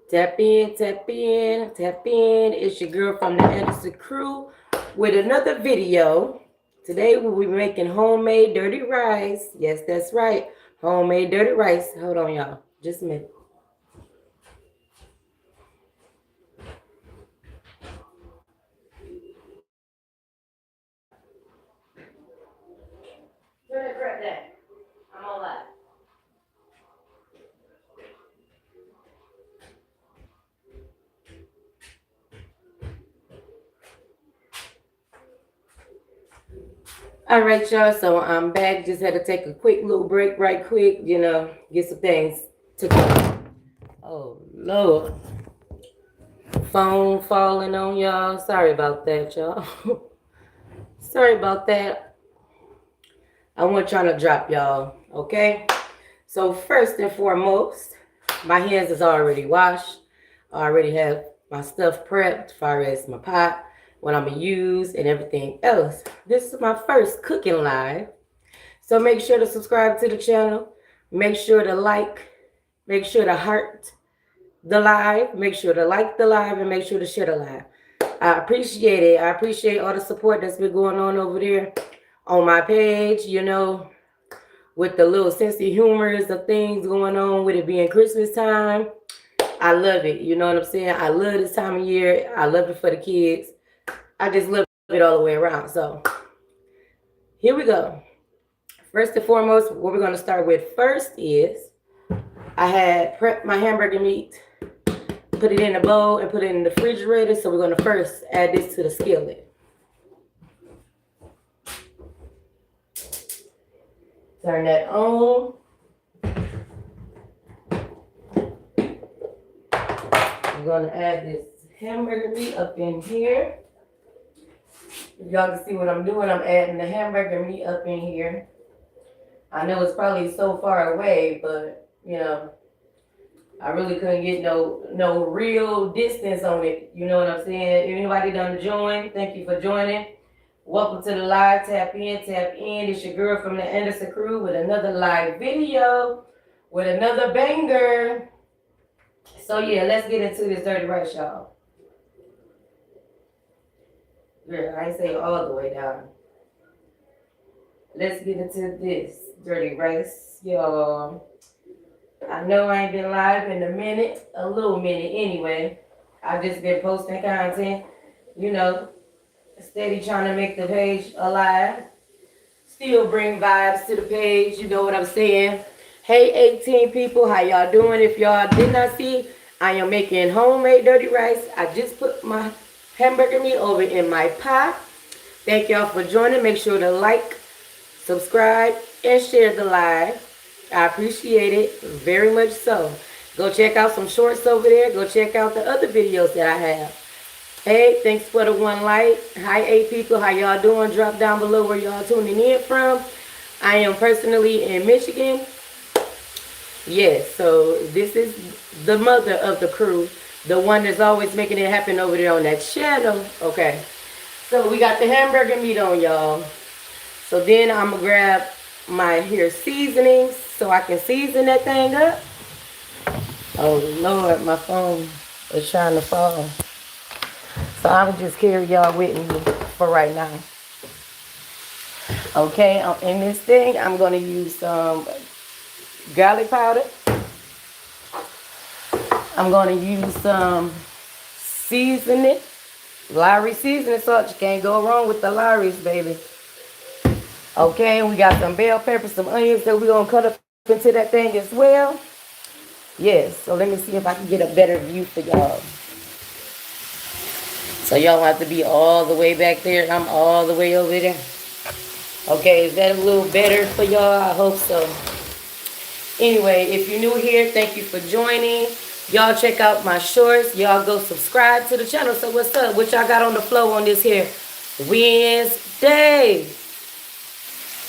Tap in, tap in, tap in. It's your girl from the Anderson crew with another video. Today we'll be making homemade dirty rice. Yes, that's right. Homemade dirty rice. Hold on, y'all. Just a minute. Turn that crap down. I'm on live. All right, y'all. So I'm back. Just had to take a quick little break, right quick. Get some things together. Oh Lord, phone falling on y'all. Sorry about that, y'all. Sorry about that. I wasn't trying to drop y'all. Okay. So first and foremost, my hands is already washed. I already have my stuff prepped as far as my pot, what I'm gonna use, and everything else. This is my first cooking live. So make sure to subscribe to the channel. Make sure to like, make sure to heart the live, make sure to like the live, and make sure to share the live. I appreciate it. I appreciate all the support that's been going on over there on my page, with the little sense of humor, the things going on with it being Christmas time. I love it. You know what I'm saying? I love this time of year. I love it for the kids. I just love it all the way around. So here we go. First and foremost, what we're going to start with first is I had prepped my hamburger meat, put it in a bowl, and put it in the refrigerator. So we're going to first add this to the skillet. Turn that on. I'm going to add this hamburger meat up in here. If y'all can see what I'm doing, I'm adding the hamburger meat up in here. I know it's probably so far away, but, I really couldn't get no real distance on it. You know what I'm saying? If anybody done join, thank you for joining. Welcome to the live. Tap in, tap in. It's your girl from the Anderson crew with another live video with another banger. So yeah, let's get into this dirty rice, y'all. Yeah, I ain't say all the way down. Let's get into this dirty rice, y'all. I know I ain't been live in a little minute anyway. I've just been posting content, steady trying to make the page alive. Still bring vibes to the page, you know what I'm saying? Hey 18 people, how y'all doing? If y'all did not see, I am making homemade dirty rice. I just put my hamburger meat over in my pot. Thank y'all for joining. Make sure to like, subscribe, and share the live. I appreciate it very much so. Go check out some shorts over there. Go check out the other videos that I have. Hey, thanks for the one like. Hi, 8 people. How y'all doing? Drop down below where y'all tuning in from. I am personally in Michigan. Yes, so this is the mother of the crew. The one that's always making it happen over there on that channel. Okay. So we got the hamburger meat on, y'all. So then I'm going to grab my here seasonings so I can season that thing up. Oh, Lord, my phone is trying to fall. So I'm just carry y'all with me for right now. Okay, in this thing, I'm going to use some garlic powder. I'm going to use some seasoning. Lowry seasoning salt. You can't go wrong with the Lowry's, baby. Okay, we got some bell peppers, some onions that we're going to cut up into that thing as well. Yes, so let me see if I can get a better view for y'all. So y'all have to be all the way back there. I'm all the way over there. Okay, is that a little better for y'all? I hope so. Anyway, if you're new here, thank you for joining. Y'all check out my shorts. Y'all go subscribe to the channel. So what's up? What y'all got on the flow on this here Wednesday?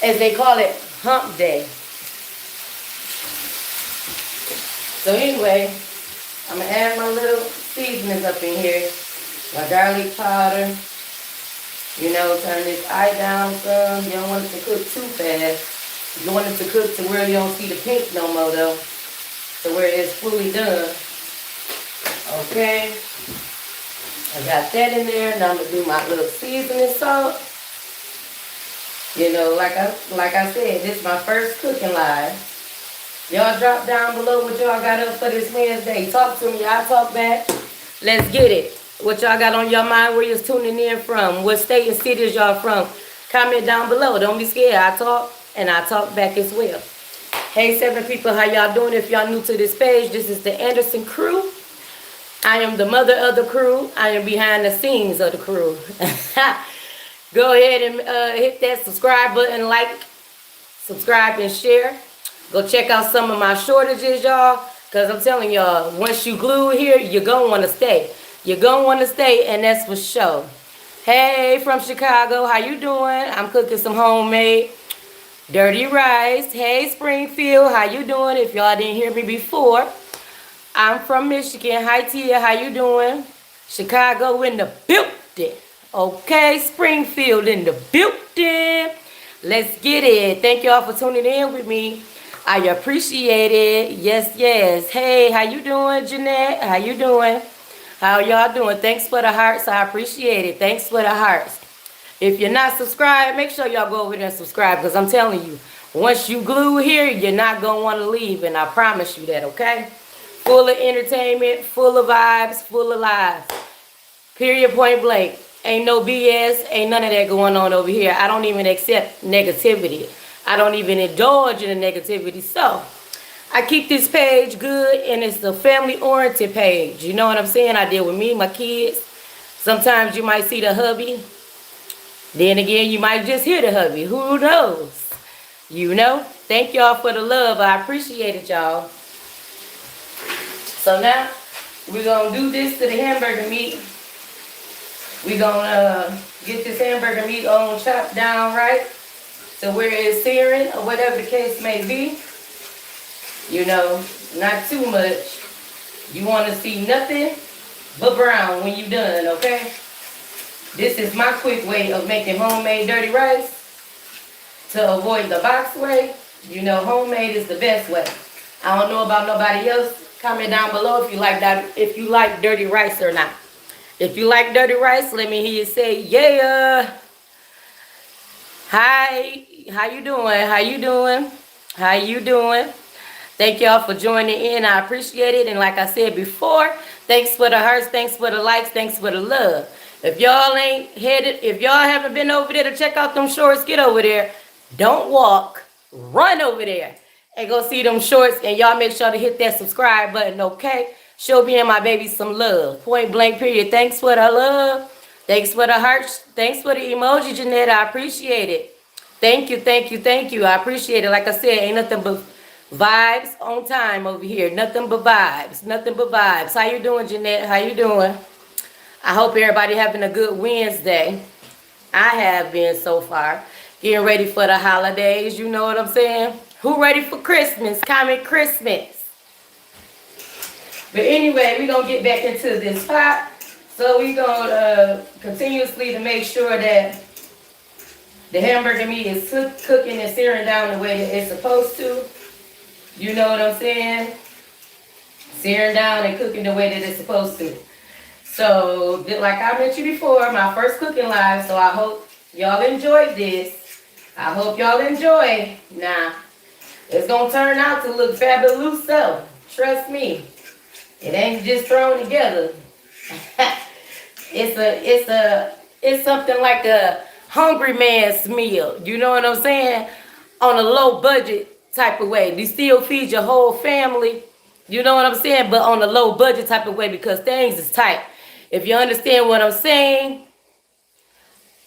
As they call it, hump day. So anyway, I'm going to add my little seasonings up in here. My garlic powder. Turn this eye down some. You don't want it to cook too fast. You want it to cook to where you don't see the pink no more though. To where it's fully done. Okay. I got that in there. Now I'm gonna do my little seasoning salt. You know, like I said, this is my first cooking live. Y'all drop down below what y'all got up for this Wednesday. Talk to me. I'll talk back. Let's get it. What y'all got on your mind? Where you're tuning in from? What state and cities y'all from? Comment down below. Don't be scared. I talk and I talk back as well. Hey, 7 people. How y'all doing? If y'all new to this page, this is the Anderson crew. I am the mother of the crew. I am behind the scenes of the crew. Go ahead and hit that subscribe button, like, subscribe, and share. Go check out some of my shortages, y'all. Because I'm telling y'all, once you glue here, you're going to want to stay. You're going to want to stay, and that's for sure. Hey, from Chicago, how you doing? I'm cooking some homemade dirty rice. Hey, Springfield, how you doing? If y'all didn't hear me before, I'm from Michigan. Hi, Tia, how you doing? Chicago in the building. Okay, Springfield in the building. Let's get it. Thank y'all for tuning in with me. I appreciate it. Yes, yes. Hey, how you doing, Jeanette? How you doing? How y'all doing? Thanks for the hearts. I appreciate it. Thanks for the hearts. If you're not subscribed, make sure y'all go over there and subscribe, because I'm telling you, once you glue here, you're not going to want to leave, and I promise you that, okay? Full of entertainment, full of vibes, full of lives. Period, point blank. Ain't no BS, ain't none of that going on over here. I don't even accept negativity. I don't even indulge in the negativity. So, I keep this page good, and it's the family-oriented page. You know what I'm saying? I deal with me, my kids. Sometimes you might see the hubby. Then again, you might just hear the hubby. Who knows? You know? Thank y'all for the love. I appreciate it, y'all. So now, we're going to do this to the hamburger meat. We're going to get this hamburger meat on chopped down right to where it's searing or whatever the case may be. You know, not too much. You want to see nothing but brown when you're done, okay? This is my quick way of making homemade dirty rice to avoid the box way. You know, homemade is the best way. I don't know about nobody else. Comment down below if you like that, if you like dirty rice or not. If you like dirty rice, let me hear you say, yeah. Hi, how you doing? How you doing? How you doing? Thank y'all for joining in. I appreciate it. And like I said before, thanks for the hearts, thanks for the likes, thanks for the love. If y'all ain't headed, if y'all haven't been over there to check out them shorts, get over there. Don't walk, run over there and go see them shorts. And y'all make sure to hit that subscribe button, okay? Show me and my baby some love. Point blank period. Thanks for the love. Thanks for the hearts. Thanks for the emoji, Jeanette. I appreciate it. Thank you, thank you, thank you. I appreciate it. Like I said, ain't nothing but vibes on time over here. Nothing but vibes. Nothing but vibes. How you doing, Jeanette? How you doing? I hope everybody having a good Wednesday. I have been so far. Getting ready for the holidays. You know what I'm saying? Who ready for Christmas? Comment Christmas. But anyway, we're going to get back into this pot. So we're going to continuously to make sure that the hamburger meat is cooking and searing down the way that it's supposed to. You know what I'm saying? Searing down and cooking the way that it's supposed to. So, like I mentioned before, my first cooking live, so I hope y'all enjoyed this. I hope y'all enjoy. Now, it's going to turn out to look fabulous, so trust me. It ain't just thrown together. It's something like a hungry man's meal. You know what I'm saying? On a low budget type of way. You still feed your whole family. You know what I'm saying? But on a low budget type of way, because things is tight. If you understand what I'm saying,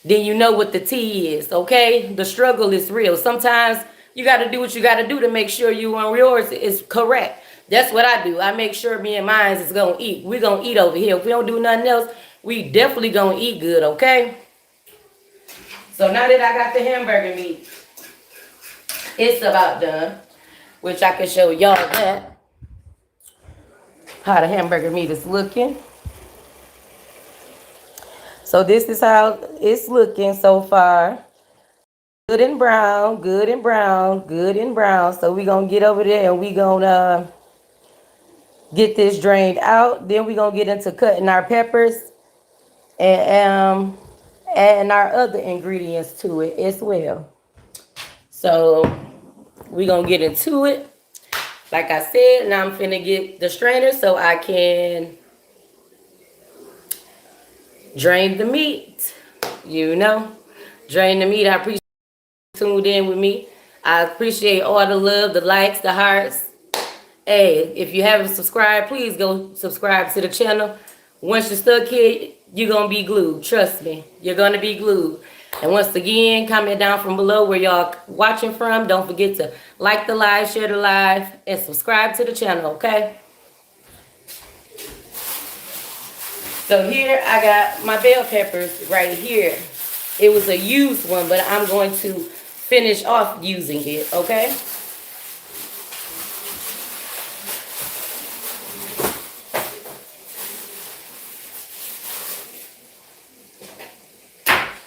then you know what the tea is, okay? The struggle is real. Sometimes you got to do what you got to do to make sure you and yours is correct. That's what I do. I make sure me and mine is going to eat. We're going to eat over here. If we don't do nothing else, we definitely going to eat good, okay? So now that I got the hamburger meat, it's about done, which I can show y'all that, how the hamburger meat is looking. So this is how it's looking so far. Good and brown, good and brown, good and brown. So we're going to get over there and we're going to Get this drained out. Then we're gonna get into cutting our peppers and adding our other ingredients to it as well. So we're gonna get into it. Like I said, now I'm finna get the strainer so I can drain the meat. You know, drain the meat. I appreciate you tuned in with me. I appreciate all the love, the likes, the hearts. Hey, if you haven't subscribed, please go subscribe to the channel. Once you're stuck here, you're going to be glued. Trust me, you're going to be glued. And once again, comment down from below where y'all watching from. Don't forget to like the live, share the live, and subscribe to the channel, okay? So here I got my bell peppers right here. It was a used one, but I'm going to finish off using it, okay?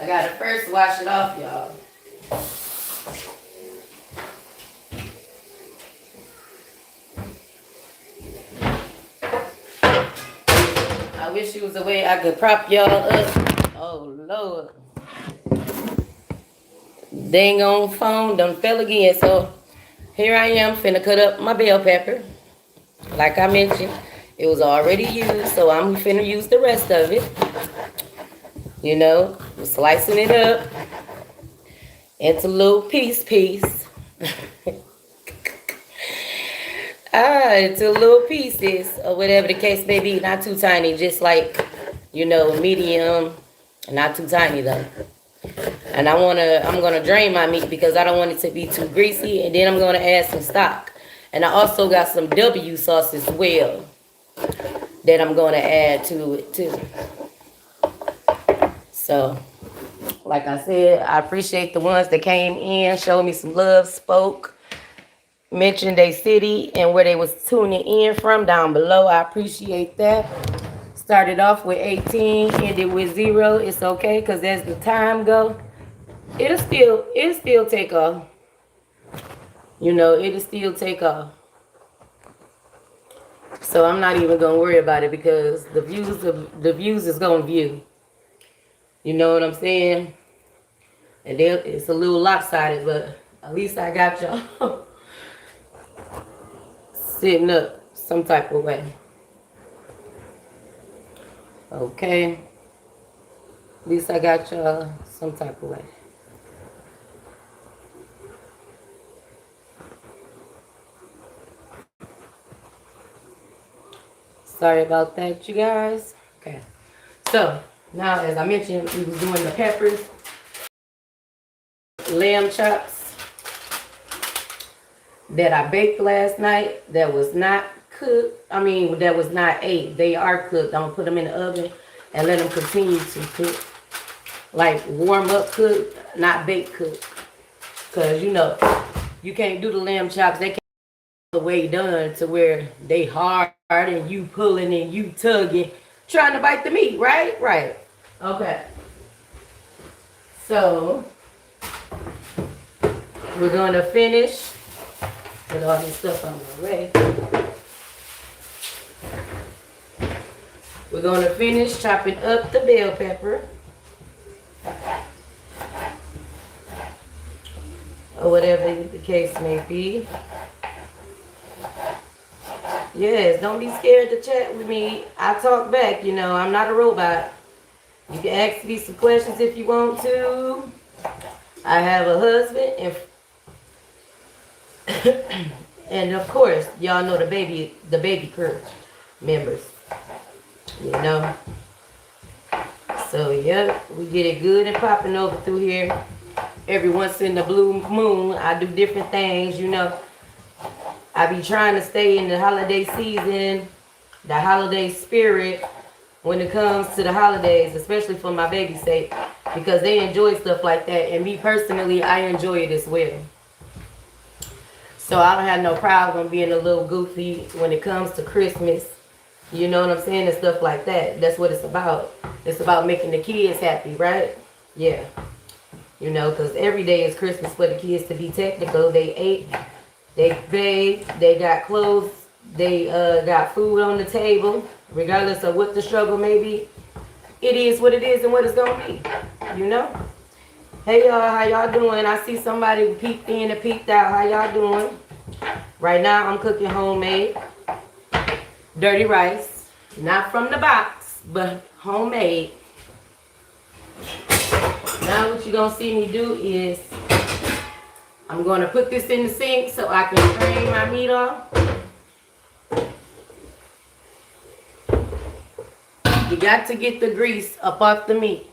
I gotta first wash it off, y'all. I wish there was a way I could prop y'all up. Oh, Lord. Dang on phone done fell again. So here I am finna cut up my bell pepper. Like I mentioned, it was already used, so I'm finna use the rest of it. You know, slicing it up into little piece. Into little pieces or whatever the case may be. Not too tiny, just like, you know, medium. Not too tiny though. And I'm gonna drain my meat because I don't want it to be too greasy. And then I'm gonna add some stock. And I also got some W sauce as well that I'm gonna add to it too. So, like I said, I appreciate the ones that came in, showed me some love, spoke, mentioned their city and where they was tuning in from down below. I appreciate that. Started off with 18, ended with 0. It's okay, because as the time go, it'll still take off. You know, it'll still take off. So I'm not even gonna worry about it because the views is gonna view. You know what I'm saying? And then it's a little lopsided, but at least I got y'all sitting up some type of way. Okay. At least I got y'all some type of way. Sorry about that, you guys. Okay. So, now as I mentioned, we was doing the peppers, lamb chops that I baked last night that was not cooked. I mean, that was not ate. They are cooked. I'm going to put them in the oven and let them continue to cook. Like warm up cook, not baked cook. Because, you know, you can't do the lamb chops. They can't the way done to where they hard and you pulling and you tugging, trying to bite the meat, right? Right. Okay. So, we're going to finish with all this stuff on my way. We're going to finish chopping up the bell pepper. Or whatever the case may be. Yes, don't be scared to chat with me. I talk back, you know, I'm not a robot. You can ask me some questions if you want to. I have a husband and and of course, y'all know the baby crew members. You know. So yeah, we get it good and popping over through here. Every once in the blue moon, I do different things, you know. I be trying to stay in the holiday season, the holiday spirit when it comes to the holidays, especially for my baby's sake, because they enjoy stuff like that. And me personally, I enjoy it as well. So I don't have no problem being a little goofy when it comes to Christmas. You know what I'm saying? And stuff like that. That's what it's about. It's about making the kids happy, right? Yeah. You know, because every day is Christmas for the kids to be technical. They ate, they bathed, they got clothes They got food on the table, regardless of what the struggle may be. It is what it is and what it's gonna be, you know? Hey y'all, how y'all doing? I see somebody who peeked in and peeked out. How y'all doing? Right now I'm cooking homemade dirty rice. Not from the box, but homemade. Now what you're gonna see me do is I'm gonna put this in the sink so I can drain my meat off. You got to get the grease up off the meat.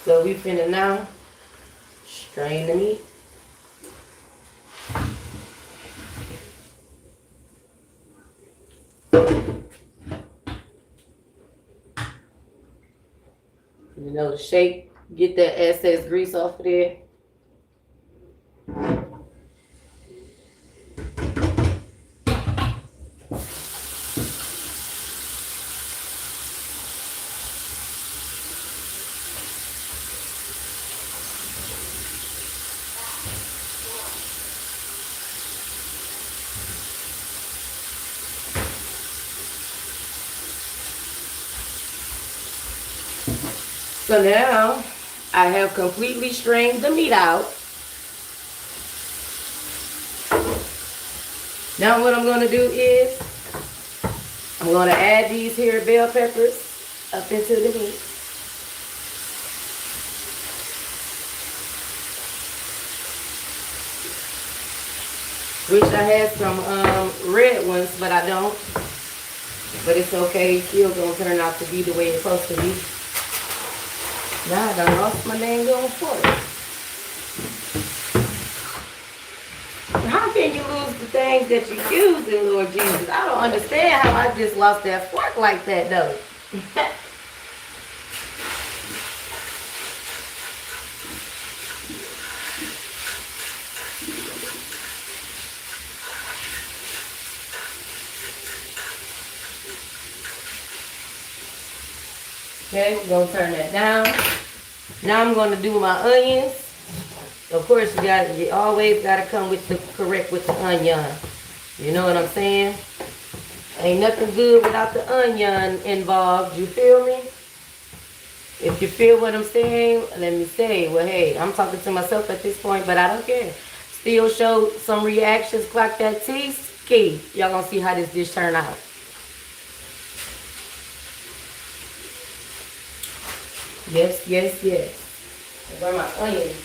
So we finna now strain the meat. You know, shake, get that excess grease off of there. So now I have completely strained the meat out. Now what I'm going to do is I'm going to add these here bell peppers up into the meat. Wish I had some red ones, but I don't. But it's okay. It's still going to turn out to be the way it's supposed to be. Now I done lost my dang on fork. How can you lose the things that you're using, Lord Jesus? I don't understand how I just lost that fork like that, though. Okay, we're going to turn that down. Now I'm going to do my onions. Of course, you always got to come with the correct with the onion. You know what I'm saying? Ain't nothing good without the onion involved. You feel me? If you feel what I'm saying, let me say, well, hey, I'm talking to myself at this point, but I don't care. Still show some reactions, clock that T. Key. Y'all going to see how this dish turn out. Yes, yes, yes. Where are my onions?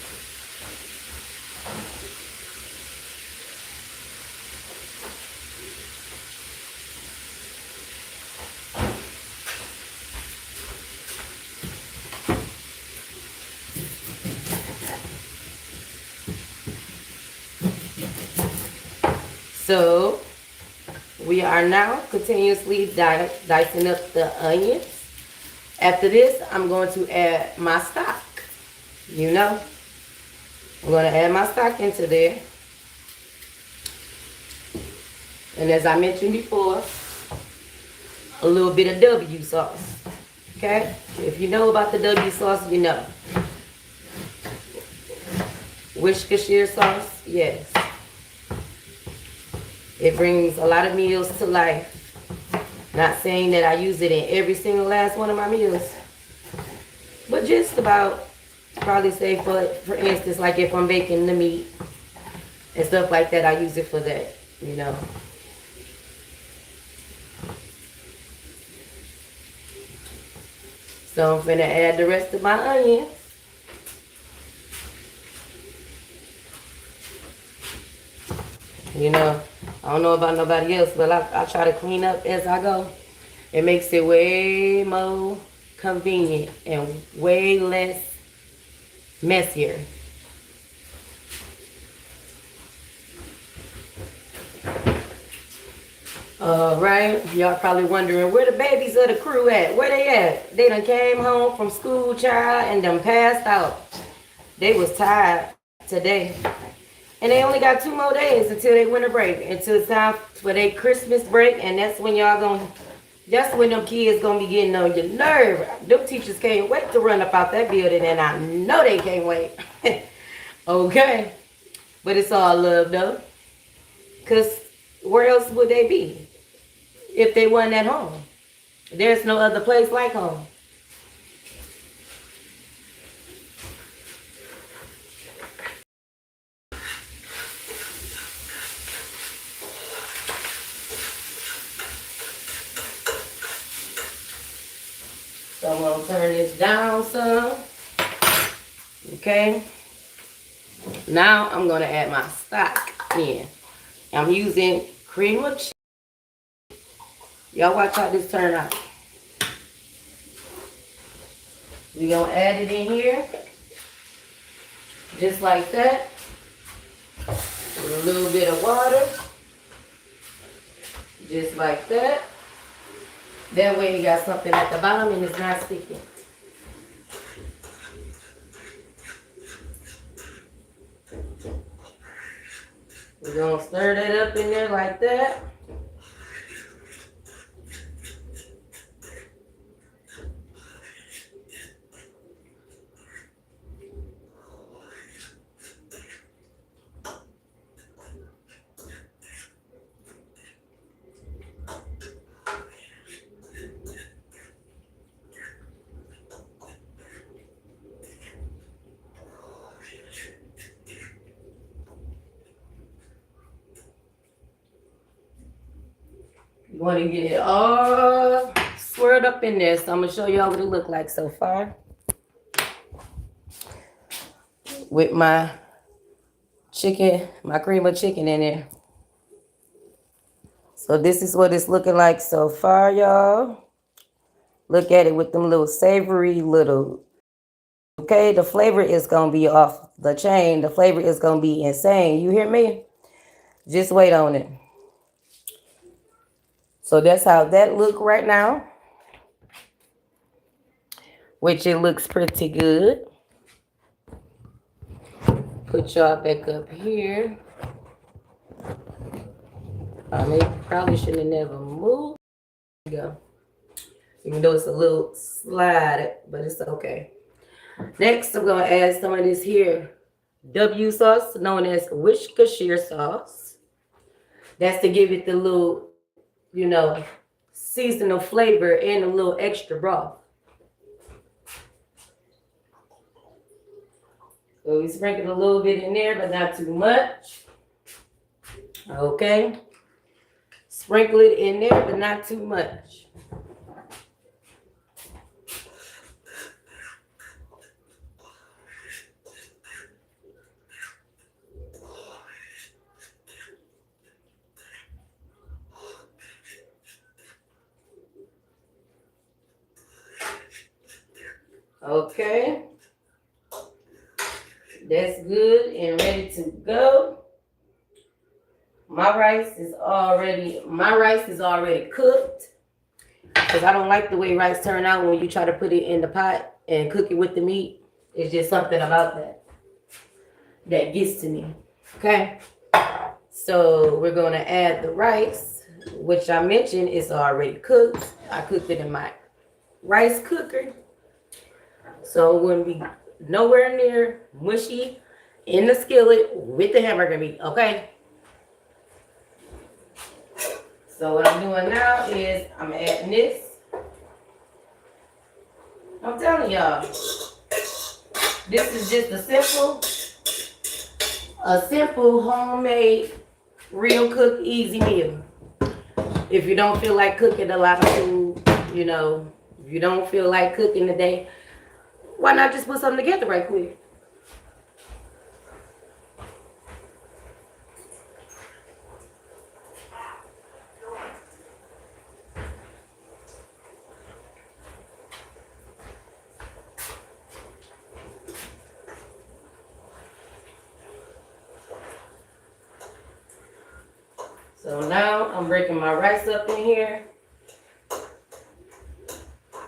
So, we are now continuously dicing up the onions. After this, I'm going to add my stock. You know, I'm going to add my stock into there. And as I mentioned before, a little bit of W sauce. Okay? If you know about the W sauce, you know. Worcestershire sauce, yes. It brings a lot of meals to life. Not saying that I use it in every single last one of my meals. But just about, probably say for instance, like if I'm baking the meat and stuff like that, I use it for that, you know. So I'm finna add the rest of my onions. You know, I don't know about nobody else, but I try to clean up as I go. It makes it way more convenient and way less messier. Right, y'all probably wondering where the babies of the crew at? Where they at? They done came home from school, child, and done passed out. They was tired today. And they only got 2 more days until they winter break, until it's time for their Christmas break, and that's when that's when them kids gonna be getting on your nerve. Them teachers can't wait to run up out that building, and I know they can't wait. Okay. But it's all love though. Because where else would they be if they weren't at home? There's no other place like home. So I'm going to turn this down some. Okay. Now I'm going to add my stock in. I'm using cream of cheese. Y'all watch how this turn out. We're going to add it in here. Just like that. With a little bit of water. Just like that. That way you got something at the bottom and it's not sticking. We're going to stir that up in there like that. You want to get it all swirled up in there. So I'm going to show y'all what it look like so far. With my chicken, my cream of chicken in there. So this is what it's looking like so far, y'all. Look at it with them little savory little. Okay, the flavor is going to be off the chain. The flavor is going to be insane. You hear me? Just wait on it. So that's how that look right now. Which it looks pretty good. Put y'all back up here. I probably shouldn't have never moved. There you go. Even though it's a little slide, but it's okay. Next, I'm going to add some of this here W sauce, known as Worcestershire sauce. That's to give it the little, you know, seasonal flavor and a little extra broth. So we sprinkle a little bit in there, but not too much. Okay. Sprinkle it in there, but not too much. Okay. That's good and ready to go. My rice is already cooked. Because I don't like the way rice turn out when you try to put it in the pot and cook it with the meat. It's just something about that gets to me. Okay. So we're going to add the rice, which I mentioned is already cooked. I cooked it in my rice cooker. So it wouldn't be nowhere near mushy in the skillet with the hamburger meat, okay? So what I'm doing now is I'm adding this. I'm telling y'all, this is just a simple homemade, real cook, easy meal. If you don't feel like cooking a lot of food, you know, if you don't feel like cooking today, why not just put something together right quick? So now I'm breaking my rice up in here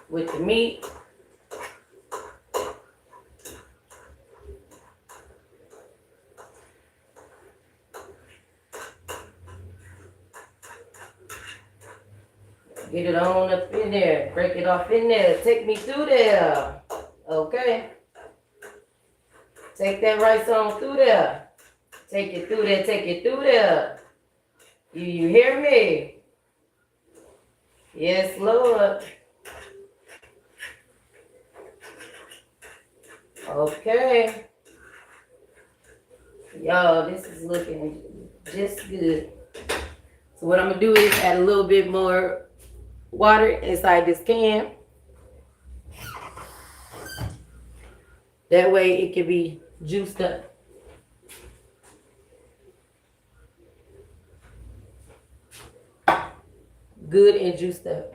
with the meat. Get it on up in there. Break it off in there. Take me through there. Okay. Take that rice on through there. Take it through there, take it through there. You hear me? Yes, Lord. Okay. Y'all, this is looking just good. So what I'm gonna do is add a little bit more water inside this can. That way it can be juiced up. Good and juiced up.